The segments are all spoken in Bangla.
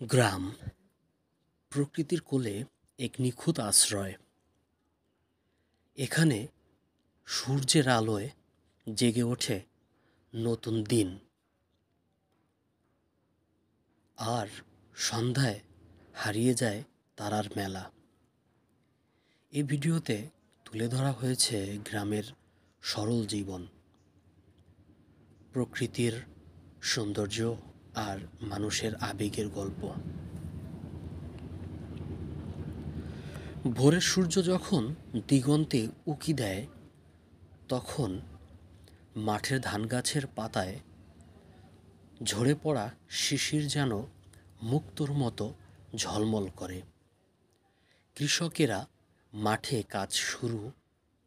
গ্রাম প্রকৃতির কোলে এক নিখুঁত আশ্রয়। এখানে সূর্যের আলোয় জেগে ওঠে নতুন দিন, আর সন্ধ্যায় হারিয়ে যায় তারার মেলা। এই ভিডিওতে তুলে ধরা হয়েছে গ্রামের সরল জীবন, প্রকৃতির সৌন্দর্য আর মানুষের আবেগের গল্প। ভোরের সূর্য যখন দিগন্তে উঁকি দেয়, তখন মাঠের ধানগাছের পাতায় ঝরে পড়া শিশির যেন মুক্তোর মতো ঝলমল করে। কৃষকেরা মাঠে কাজ শুরু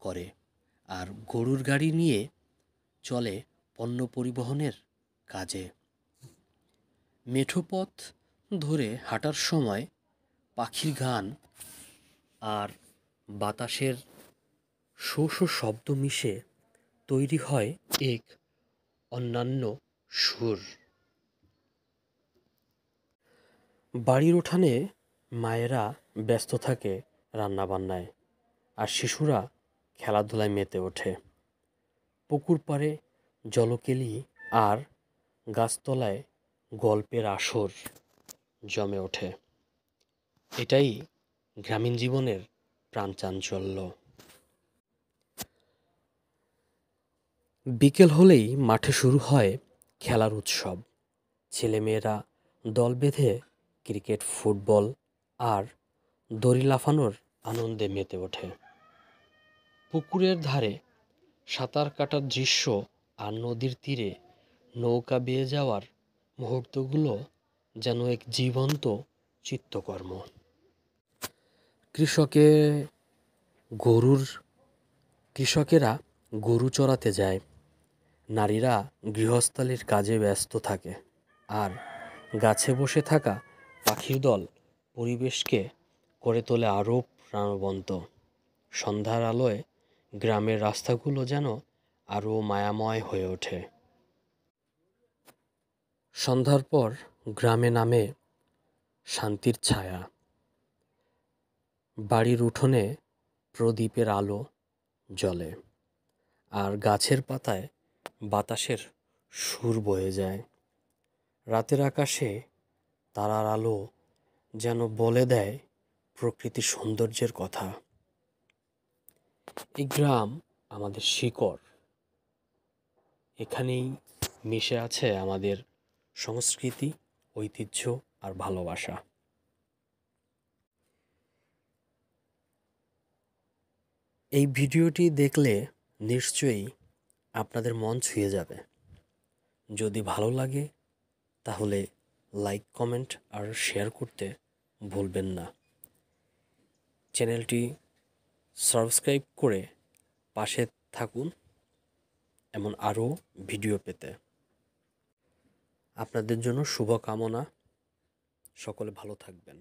করে, আর গরুর গাড়ি নিয়ে চলে পণ্য পরিবহনের কাজে। মেঠো পথ ধরে হাঁটার সময় পাখির গান আর বাতাসের শো শো শব্দ মিশে তৈরি হয় এক অন্যান্য সুর। বাড়ির উঠানে মায়েরা ব্যস্ত থাকে রান্নাবান্নায়, আর শিশুরা খেলাধুলায় মেতে ওঠে। পুকুর পাড়ে জলকেলি আর গাছতলায় গল্পের আসর জমে ওঠে। এটাই গ্রামীণ জীবনের প্রাণচাঞ্চল্য। বিকেল হলেই মাঠে শুরু হয় খেলার উৎসব। ছেলেমেয়েরা দল বেঁধে ক্রিকেট, ফুটবল আর দড়ি লাফানোর আনন্দে মেতে ওঠে। পুকুরের ধারে সাঁতার কাটার দৃশ্য আর নদীর তীরে নৌকা বেয়ে যাওয়ার মুহূর্তগুলো যেন এক জীবন্ত চিত্তকর্ম। কৃষকেরা গরু চড়াতে যায়, নারীরা গৃহস্থালির কাজে ব্যস্ত থাকে, আর গাছে বসে থাকা পাখির দল পরিবেশকে করে তোলে আরও প্রাণবন্ত। সন্ধ্যার আলোয় গ্রামের রাস্তাগুলো যেন আরও মায়াময় হয়ে ওঠে। সন্ধ্যার পর গ্রামে নামে শান্তির ছায়া। বাড়ির উঠোনে প্রদীপের আলো জ্বলে, আর গাছের পাতায় বাতাসের সুর বয়ে যায়। রাতের আকাশে তারার আলো যেন বলে দেয় প্রকৃতির সৌন্দর্যের কথা। এই গ্রাম আমাদের শিকড়, এখানেই মিশে আছে আমাদের সংস্কৃতি, ঐতিহ্য আর ভালোবাসা। এই ভিডিওটি দেখলে নিশ্চয়ই আপনাদের মন ছুঁয়ে যাবে। যদি ভালো লাগে তাহলে লাইক, কমেন্ট আর শেয়ার করতে ভুলবেন না। চ্যানেলটি সাবস্ক্রাইব করে পাশে থাকুন এমন আরও ভিডিও পেতে। আপনাদের জন্য শুভকামনা। সকলে ভালো থাকবেন।